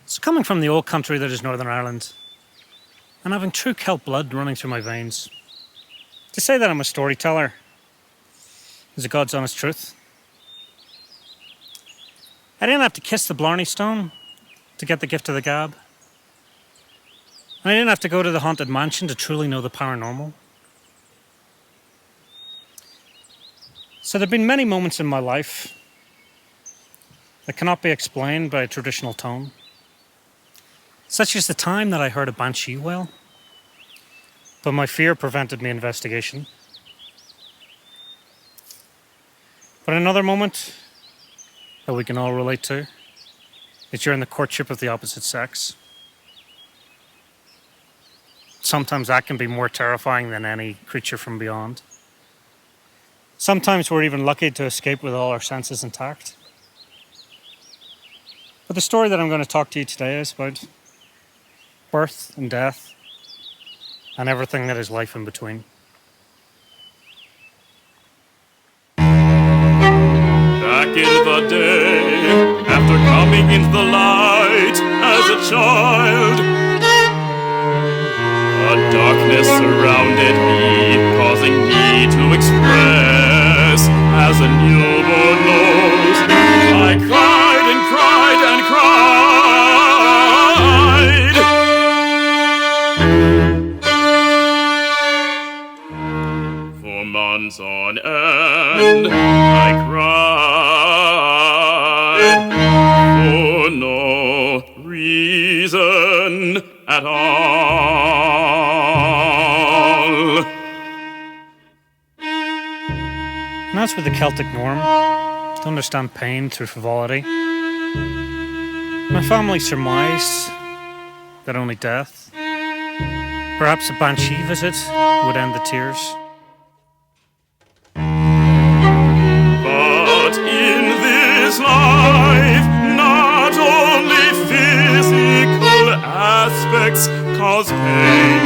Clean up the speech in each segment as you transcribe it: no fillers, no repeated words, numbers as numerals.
So coming from the old country that is Northern Ireland, and having true Celt blood running through my veins, to say that I'm a storyteller is a God's honest truth. I didn't have to kiss the Blarney Stone to get the gift of the gab. And I didn't have to go to the haunted mansion to truly know the paranormal. So there have been many moments in my life that cannot be explained by a traditional tone. Such as the time that I heard a banshee wail, but my fear prevented me investigation. But another moment that we can all relate to is during the courtship of the opposite sex. Sometimes that can be more terrifying than any creature from beyond. Sometimes we're even lucky to escape with all our senses intact. But the story that I'm going to talk to you today is about birth and death and everything that is life in between. Back in the day, after coming into the light as a child, a darkness surrounded me, causing me to express as a newborn knows. I cried and cried and cried. For months on end, I cried for no reason at all. And that's with the Celtic norm, to understand pain through frivolity. My family surmised that only death, perhaps a banshee visit, would end the tears. But in this life, not only physical aspects cause pain.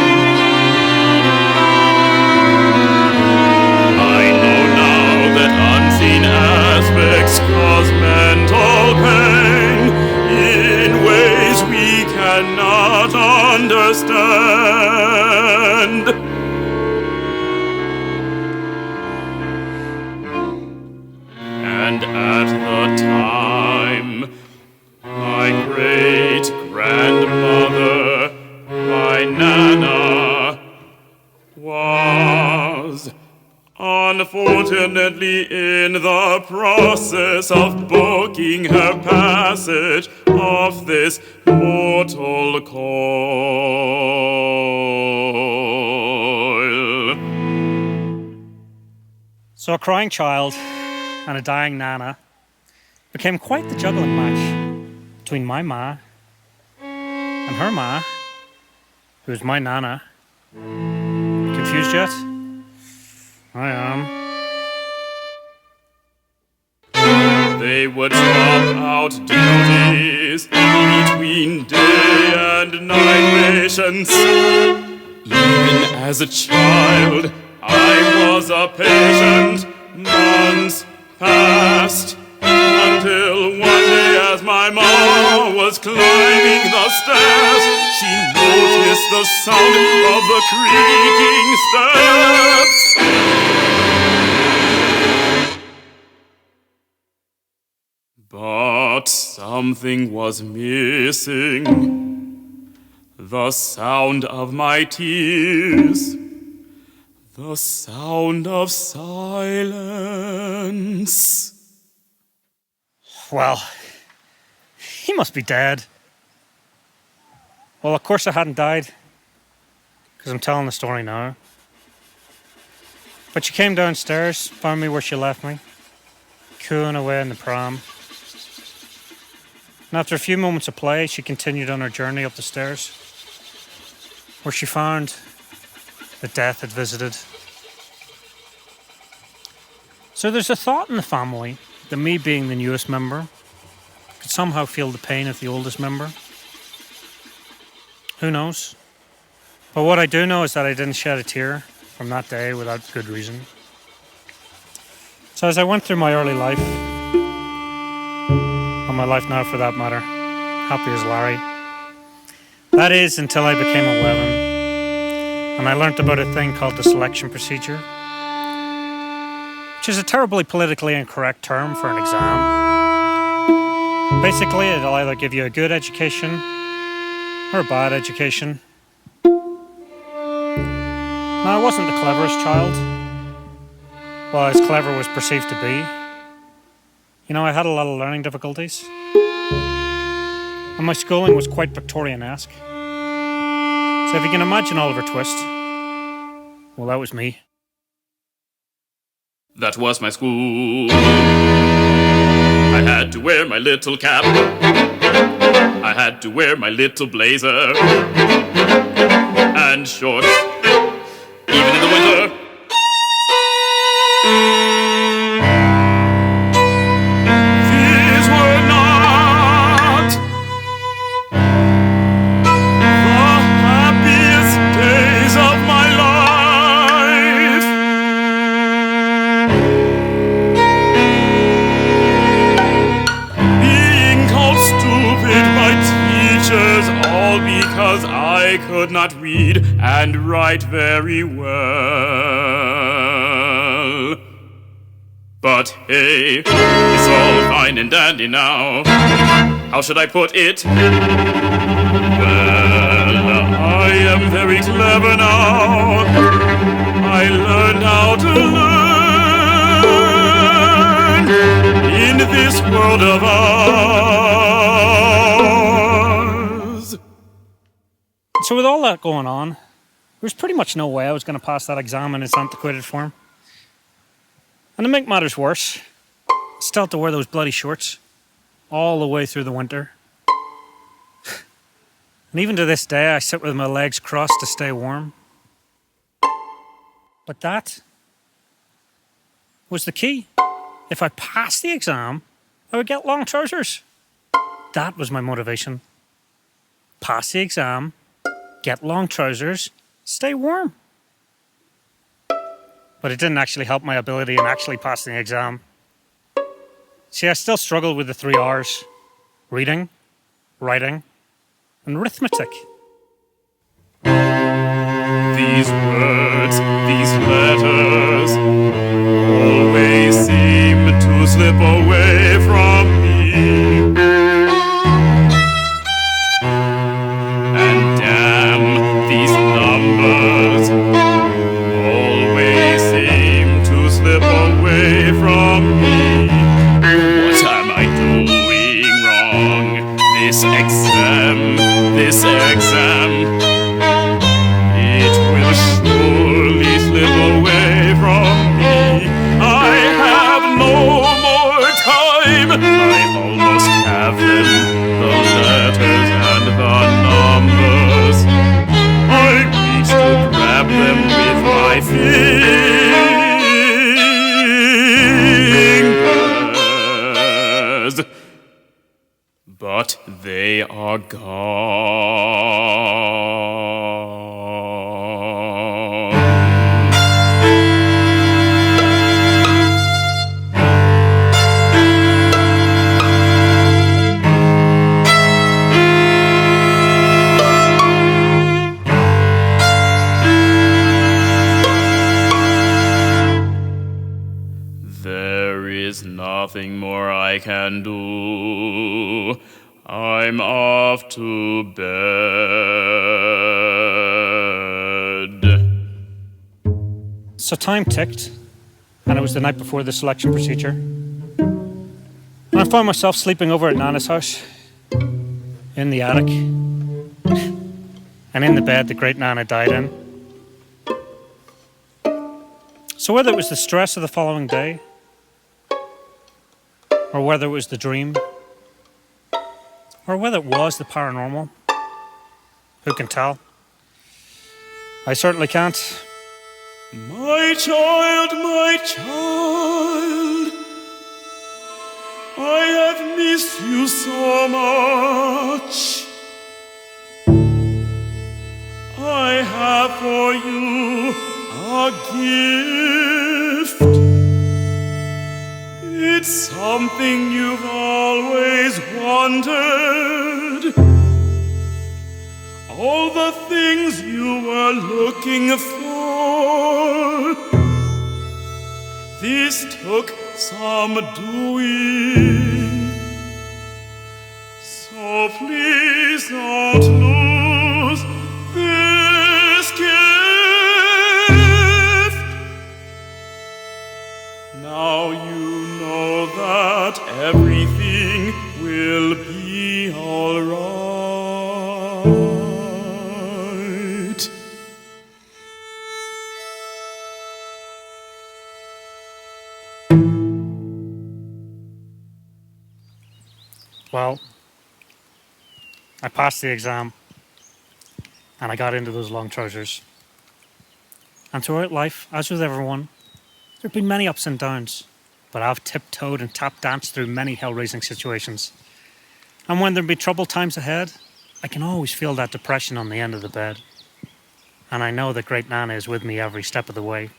I know now that unseen aspects cause mental pain in ways we cannot understand. And at the time, my great-grandmother, my Nana, was unfortunately in the process of booking her passage off this mortal coil. So a crying child and a dying Nana became quite the juggling match between my ma and her ma, who was my Nana. Confused yet? I am. They would swap out duties between day and night patients. Even as a child, I was a patient. Months passed until one day, as my mom was climbing the stairs, she noticed the sound of the creaking steps. But something was missing. The sound of my tears. The sound of silence. Well, he must be dead. Well, of course I hadn't died, because I'm telling the story now. But she came downstairs, found me where she left me, cooing away in the pram. And after a few moments of play, she continued on her journey up the stairs, where she found that death had visited. So there's a thought in the family that me being the newest member could somehow feel the pain of the oldest member. Who knows? But what I do know is that I didn't shed a tear from that day without good reason. So as I went through my early life, and my life now for that matter, happy as Larry, That is, until I became 11, and I learnt about a thing called the selection procedure, which is a terribly politically incorrect term for an exam. Basically, it'll either give you a good education or a bad education. Now, I wasn't the cleverest child, well, as clever was perceived to be. You know, I had a lot of learning difficulties, and my schooling was quite Victorian-esque. So if you can imagine Oliver Twist, well, that was me. That was my school. I had to wear my little cap. I had to wear my little blazer and shorts, even in the winter. These were not the happiest days of my life. Being called stupid by teachers, all because I could not read and write very well. But hey, it's all fine and dandy now. How should I put it? Well, I am very clever now. I learned how to learn in this world of ours. So with all that going on, there was pretty much no way I was going to pass that exam in its antiquated form. And to make matters worse, I still had to wear those bloody shorts all the way through the winter. And even to this day, I sit with my legs crossed to stay warm. But that was the key. If I passed the exam, I would get long trousers. That was my motivation. Pass the exam, get long trousers, stay warm. But it didn't actually help my ability in actually passing the exam. See, I still struggled with the 3 R's: reading, writing, and arithmetic. These words, these letters, always seem to slip away from me. And damn, these numbers always seem to slip away from me. What am I doing wrong? This exam, it will surely slip away from me. I have no more time. I almost have them, the letters and the numbers. I reach to grab them with my fingers, but they are gone. There is nothing more I can do. I'm off to bed. So time ticked, and it was the night before the selection procedure. And I found myself sleeping over at Nana's house, in the attic, and in the bed the great Nana died in. So whether it was the stress of the following day, or whether it was the dream, or whether it was the paranormal, who can tell? I certainly can't. My child, I have missed you so much. I have for you a gift. It's something you've always wanted. all the things you were looking for. This took some doing, so please don't lose this gift. Now you know that everything will be all right. Well, I passed the exam and I got into those long trousers. And throughout life, as with everyone, there have been many ups and downs, but I've tiptoed and tap danced through many hell-raising situations. And when there be troubled times ahead, I can always feel that depression on the end of the bed. And I know that Great Nana is with me every step of the way,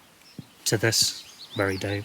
to this very day.